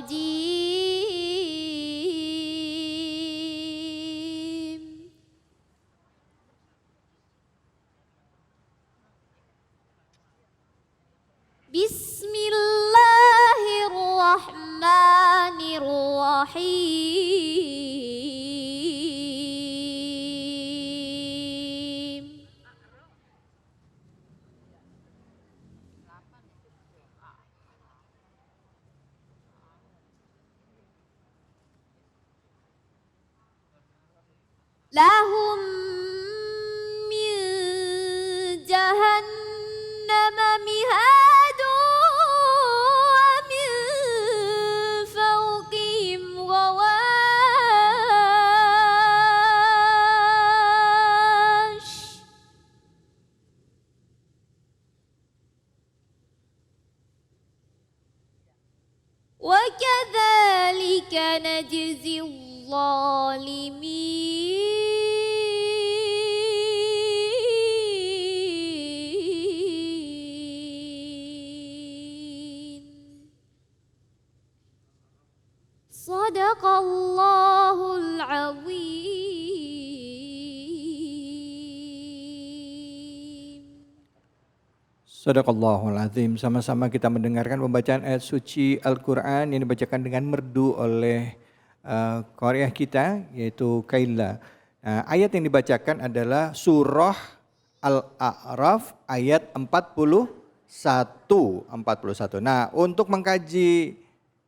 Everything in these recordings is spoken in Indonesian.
الرجيم بسم الله الرحمن الرحيم لهم من جهنم مهاد ومن فوقهم غواش وكذلك نجزي الظالمين صدق الله العظيم. Sadaqallahul azim. Sama-sama kita mendengarkan pembacaan ayat suci Al-Quran yang dibacakan dengan merdu oleh qari'ah kita yaitu Kaila. Ayat yang dibacakan adalah surah Al-A'raf ayat 41. Nah, untuk mengkaji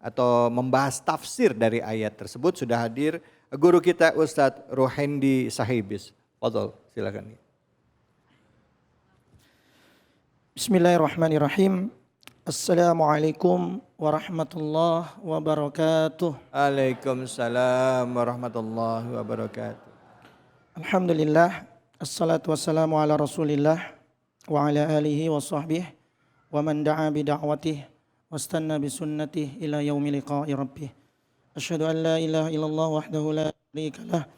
atau membahas tafsir dari ayat tersebut sudah hadir guru kita Ustadz Ruhendi Sahibis. Fadhol, silakan. Bismillahirrahmanirrahim. Assalamualaikum warahmatullahi wabarakatuh. Waalaikumsalam warahmatullahi wabarakatuh. Alhamdulillah, assalatu wassalamu ala rasulillah wa ala alihi wa sahbihi wa man da'a bida'watih wastanna bisunnatih ila yaumi liqa'i rabbih. Asyhadu an la ilaha illallah wahdahu la syarika lah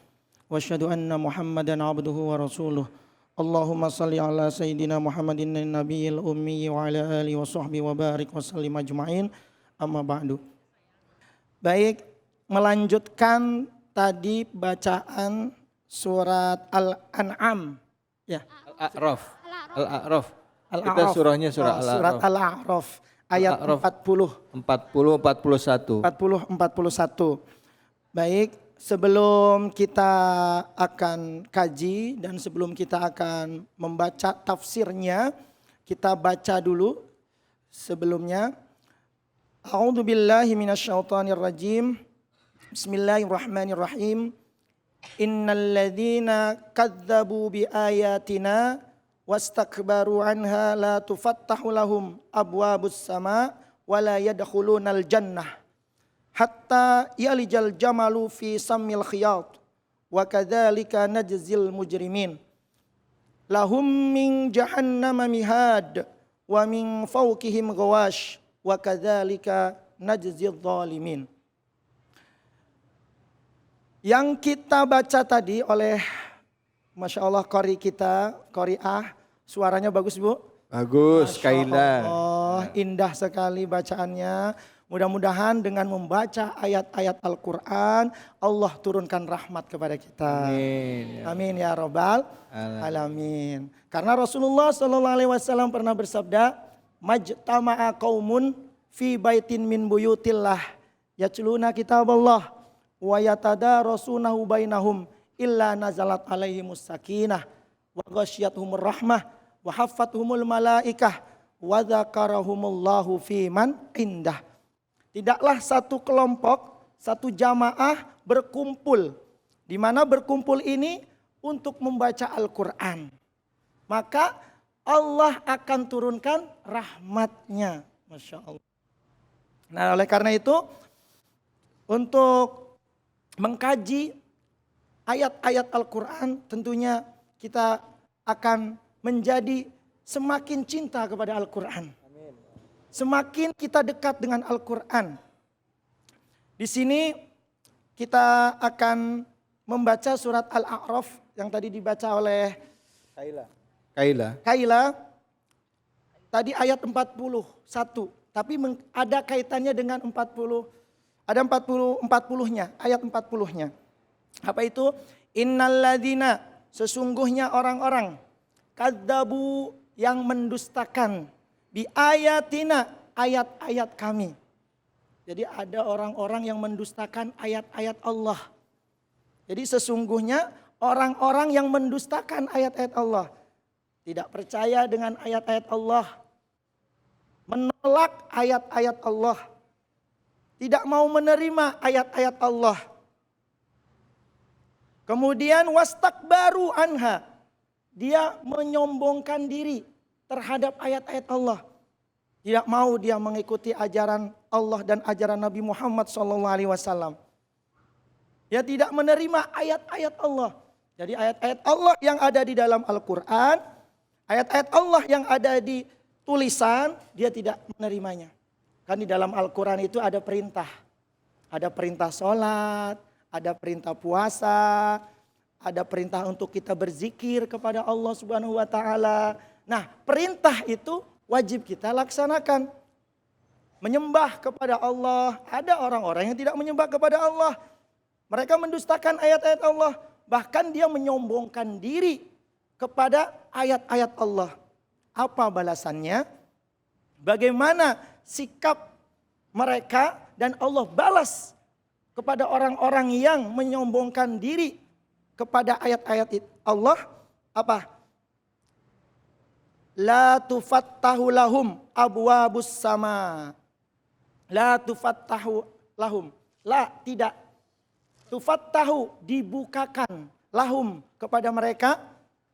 wa asyhadu anna Muhammadan abduhu wa rasuluh. Allahumma salli ala sayyidina Muhammadin nabiyil ummi wa ala alihi wa sahbihi wa barik wa sallim ajma'in, amma ba'du. Baik, melanjutkan tadi bacaan surat Al-An'am ya. Al-A'raf. Kita surahnya surah Al-A'raf. Surat Al-A'raf ayat 40 41. Baik, sebelum kita akan kaji dan sebelum kita akan membaca tafsirnya, kita baca dulu sebelumnya. A'udzu billahi minasyaitonir rajim. Bismillahirrahmanirrahim. Innal ladzina kadzdzabu biayatina wastakbaru anha la tufattahu lahum abwabus sama wa la yadkhulunal jannah hatta yalijal jamalu fi sammil khiyat wa kadzalika najzil mujrimin lahum min jahannama mihad wa min fawqihim ghawash wa kadzalika najzil zalimin. Yang kita baca tadi oleh Masya Allah qari kita, qari'ah, suaranya bagus Bu? Bagus, Kaila. Oh, indah sekali bacaannya. Mudah-mudahan dengan membaca ayat-ayat Al-Quran, Allah turunkan rahmat kepada kita. Amin. Amin ya Rabbal alamin. Karena Rasulullah SAW pernah bersabda, majtama'a qaumun fi baitin min buyutillah yatluna kitab Allah wa yatadarasunahu bainahum illa nazalat alaihimus sakinah wa ghasyiyatuhumur rahmah wa haffathumul malaikah wa dzakarahumullahu fi man indah. Tidaklah satu kelompok, satu jamaah berkumpul. Di mana berkumpul ini untuk membaca Al-Quran. Maka Allah akan turunkan rahmatnya. Masya Allah. Nah, oleh karena itu untuk mengkaji ayat-ayat Al-Quran tentunya kita akan menjadi semakin cinta kepada Al-Quran. Semakin kita dekat dengan Al-Quran. Di sini kita akan membaca surat Al-A'raf yang tadi dibaca oleh Kaila. Tadi ayat 41, tapi ada kaitannya dengan 42. Ada 40-nya, ayat 40-nya. Apa itu? Innalladzina, sesungguhnya orang-orang kadzabu yang mendustakan bi ayatina, ayat-ayat kami. Jadi ada orang-orang yang mendustakan ayat-ayat Allah. Jadi sesungguhnya orang-orang yang mendustakan ayat-ayat Allah, tidak percaya dengan ayat-ayat Allah, menolak ayat-ayat Allah, tidak mau menerima ayat-ayat Allah. Kemudian wastakbaru anha, dia menyombongkan diri terhadap ayat-ayat Allah. Tidak mau dia mengikuti ajaran Allah dan ajaran Nabi Muhammad SAW. Dia tidak menerima ayat-ayat Allah. Jadi ayat-ayat Allah yang ada di dalam Al-Quran, ayat-ayat Allah yang ada di tulisan, dia tidak menerimanya. Kan di dalam Al-Quran itu ada perintah. Ada perintah sholat, ada perintah puasa, ada perintah untuk kita berzikir kepada Allah Subhanahu wa taala. Nah, perintah itu wajib kita laksanakan. Menyembah kepada Allah, ada orang-orang yang tidak menyembah kepada Allah. Mereka mendustakan ayat-ayat Allah, bahkan dia menyombongkan diri kepada ayat-ayat Allah. Apa balasannya? Bagaimana sikap mereka dan Allah balas kepada orang-orang yang menyombongkan diri kepada ayat-ayat Allah? Apa? La tufattahu lahum abwabus sama. La tufattahu lahum. La, tidak. Tufattahu, dibukakan. Lahum, kepada mereka.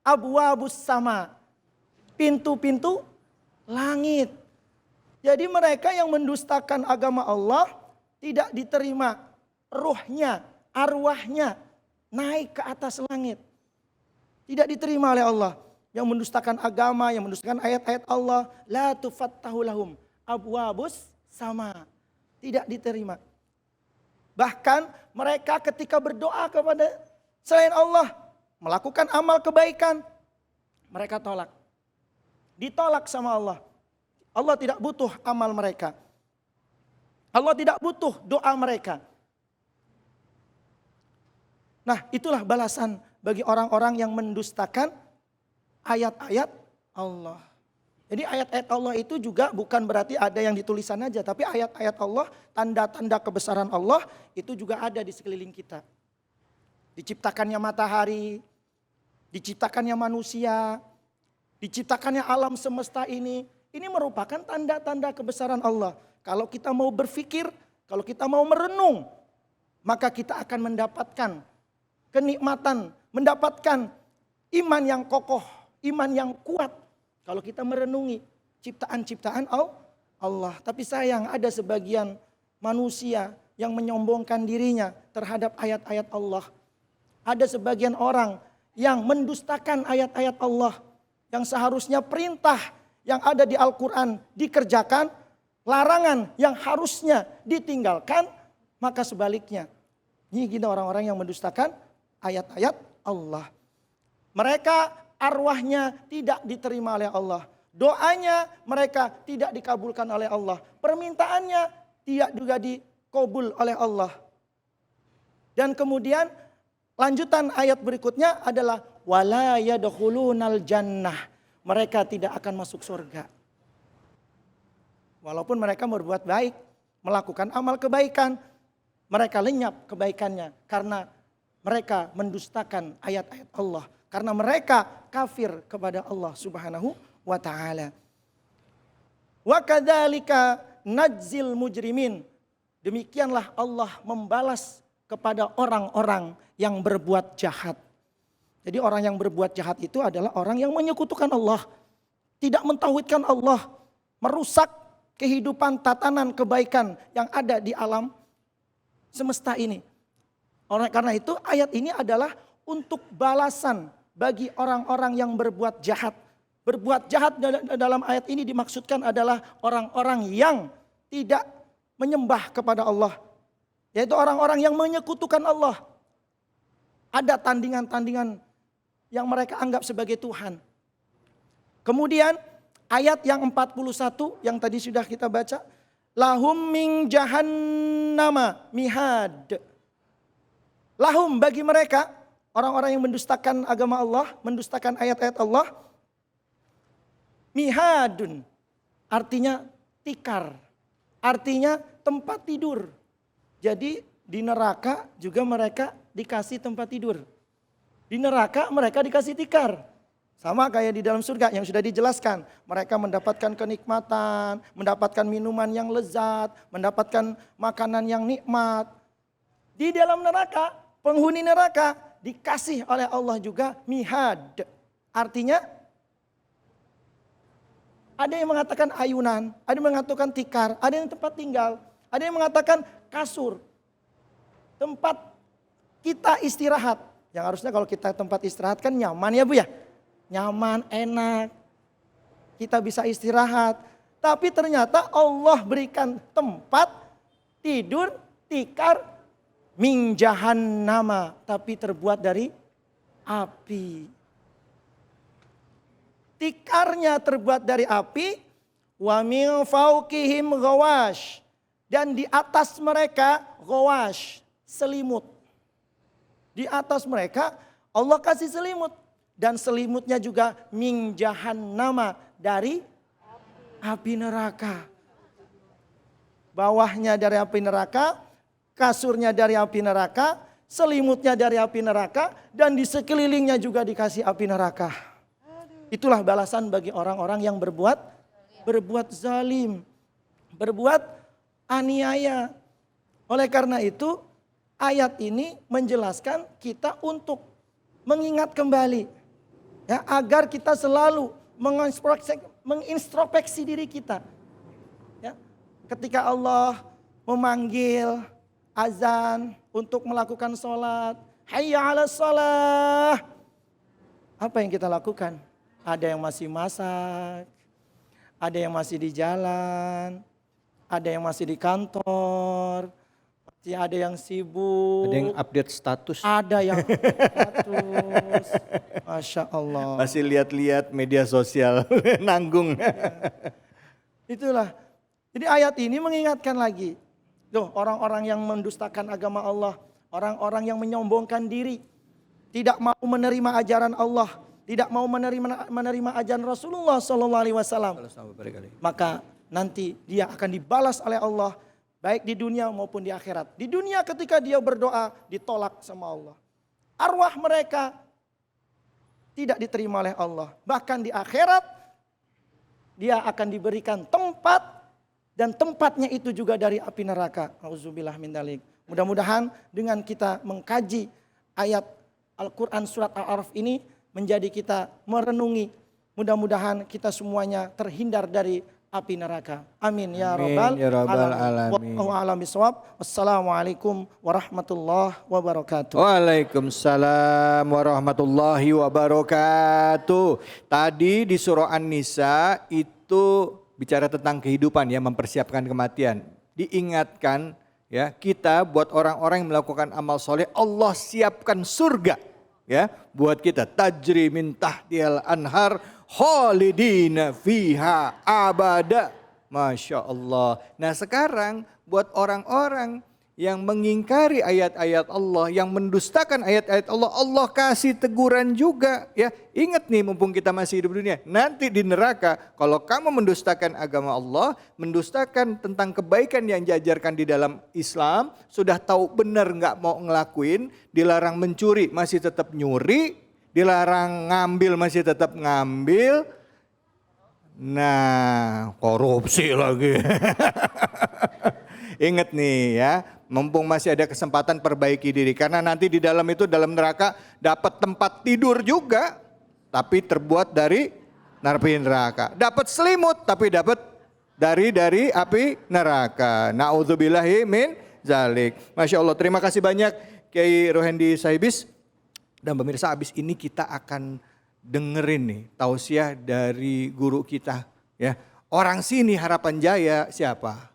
Abwabus sama. Pintu-pintu langit. Jadi mereka yang mendustakan agama Allah tidak diterima ruhnya, arwahnya naik ke atas langit. Tidak diterima oleh Allah. Yang mendustakan agama, yang mendustakan ayat-ayat Allah, la tufattahu lahum abwabus sama. Tidak diterima. Bahkan mereka ketika berdoa kepada selain Allah, melakukan amal kebaikan, mereka tolak. Ditolak sama Allah. Allah tidak butuh amal mereka. Allah tidak butuh doa mereka. Nah, itulah balasan bagi orang-orang yang mendustakan ayat-ayat Allah. Jadi ayat-ayat Allah itu juga bukan berarti ada yang ditulisan aja. Tapi ayat-ayat Allah, tanda-tanda kebesaran Allah itu juga ada di sekeliling kita. Diciptakannya matahari, diciptakannya manusia, diciptakannya alam semesta ini merupakan tanda-tanda kebesaran Allah. Kalau kita mau berpikir, kalau kita mau merenung, maka kita akan mendapatkan kenikmatan, mendapatkan iman yang kokoh, iman yang kuat. Kalau kita merenungi ciptaan-ciptaan Allah. Tapi sayang ada sebagian manusia yang menyombongkan dirinya terhadap ayat-ayat Allah. Ada sebagian orang yang mendustakan ayat-ayat Allah. Yang seharusnya perintah yang ada di Al-Quran dikerjakan, larangan yang harusnya ditinggalkan, maka sebaliknya. Ini gini orang-orang yang mendustakan ayat-ayat Allah. Mereka arwahnya tidak diterima oleh Allah. Doanya mereka tidak dikabulkan oleh Allah. Permintaannya tidak juga dikabul oleh Allah. Dan kemudian lanjutan ayat berikutnya adalah wala yadkhulunal jannah. Mereka tidak akan masuk surga. Walaupun mereka berbuat baik, melakukan amal kebaikan, mereka lenyap kebaikannya karena mereka mendustakan ayat-ayat Allah. Karena mereka kafir kepada Allah Subhanahu wa ta'ala. Wa kadzalika najzil mujrimin. Demikianlah Allah membalas kepada orang-orang yang berbuat jahat. Jadi orang yang berbuat jahat itu adalah orang yang menyekutukan Allah. Tidak mentauhidkan Allah. Merusak kehidupan tatanan kebaikan yang ada di alam semesta ini. Karena itu ayat ini adalah untuk balasan bagi orang-orang yang berbuat jahat. Berbuat jahat dalam ayat ini dimaksudkan adalah orang-orang yang tidak menyembah kepada Allah. Yaitu orang-orang yang menyekutukan Allah. Ada tandingan-tandingan yang mereka anggap sebagai Tuhan. Kemudian ayat yang 41 yang tadi sudah kita baca. Lahum min jahannama mihad. Lahum bagi mereka, orang-orang yang mendustakan agama Allah, mendustakan ayat-ayat Allah. Mihadun, artinya tikar, artinya tempat tidur. Jadi di neraka juga mereka dikasih tempat tidur. Di neraka mereka dikasih tikar. Sama kayak di dalam surga yang sudah dijelaskan. Mereka mendapatkan kenikmatan, mendapatkan minuman yang lezat, mendapatkan makanan yang nikmat. Di dalam neraka, penghuni neraka dikasih oleh Allah juga mihad. Artinya ada yang mengatakan ayunan, ada yang mengatakan tikar, ada yang tempat tinggal, ada yang mengatakan kasur. Tempat kita istirahat. Yang harusnya kalau kita tempat istirahat kan nyaman ya Bu ya. Nyaman, enak, kita bisa istirahat. Tapi ternyata Allah berikan tempat tidur, tikar, min jahannama. Tapi terbuat dari api. Tikarnya terbuat dari api. Wa min fauqihim ghawash. Dan di atas mereka ghawash, selimut. Di atas mereka Allah kasih selimut. Dan selimutnya juga min jahannama, dari api neraka. Bawahnya dari api neraka, kasurnya dari api neraka, selimutnya dari api neraka, dan di sekelilingnya juga dikasih api neraka. Itulah balasan bagi orang-orang yang berbuat zalim, berbuat aniaya. Oleh karena itu ayat ini menjelaskan kita untuk mengingat kembali. Ya, agar kita selalu mengintrospeksi diri kita. Ya, ketika Allah memanggil azan untuk melakukan sholat, hayya ala sholah. Apa yang kita lakukan? Ada yang masih masak, ada yang masih di jalan, ada yang masih di kantor, masih ada yang sibuk. Ada yang update status. Ada yang status. Masya Allah. Masih lihat-lihat media sosial, nanggung. Itulah. Jadi ayat ini mengingatkan lagi. Loh, orang-orang yang mendustakan agama Allah. Orang-orang yang menyombongkan diri. Tidak mau menerima ajaran Allah. Tidak mau menerima ajaran Rasulullah SAW. Maka nanti dia akan dibalas oleh Allah. Baik di dunia maupun di akhirat. Di dunia ketika dia berdoa ditolak sama Allah. Arwah mereka tidak diterima oleh Allah. Bahkan di akhirat dia akan diberikan tempat. Dan tempatnya itu juga dari api neraka. Auzubillah min dzalik. Mudah-mudahan dengan kita mengkaji ayat Al-Quran surat Al-A'raf ini menjadi kita merenungi. Mudah-mudahan kita semuanya terhindar dari api neraka. Amin ya rabbal alamin. Wallahu a'lam bishawab. Wassalamualaikum warahmatullahi wabarakatuh. Waalaikumsalam warahmatullahi wabarakatuh. Tadi di surah An-Nisa itu bicara tentang kehidupan ya, mempersiapkan kematian. Diingatkan ya, kita buat orang-orang yang melakukan amal soleh, Allah siapkan surga ya buat kita. Tajri min tahtihal anhar khalidina fiha abada. Masya Allah. Nah sekarang buat orang-orang yang mengingkari ayat-ayat Allah, yang mendustakan ayat-ayat Allah, Allah kasih teguran juga ya. Ingat nih mumpung kita masih hidup dunia, nanti di neraka kalau kamu mendustakan agama Allah, mendustakan tentang kebaikan yang diajarkan di dalam Islam, sudah tahu benar nggak mau ngelakuin, dilarang mencuri masih tetap nyuri, dilarang ngambil masih tetap ngambil. Nah, korupsi lagi. Ingat nih ya, mumpung masih ada kesempatan perbaiki diri. Karena nanti di dalam itu, dalam neraka dapat tempat tidur juga, tapi terbuat dari api neraka. Dapat selimut, tapi dapat dari api neraka. Na'udzubillahi min zalik. Masya Allah, terima kasih banyak Kiai Rohendi Sahibis. Dan pemirsa, habis ini kita akan dengerin nih tausiah dari guru kita ya. Orang sini Harapan Jaya siapa?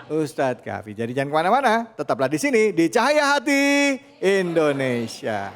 Ustadz Kafi. Jadi jangan kemana-mana, tetaplah di sini di Cahaya Hati Indonesia.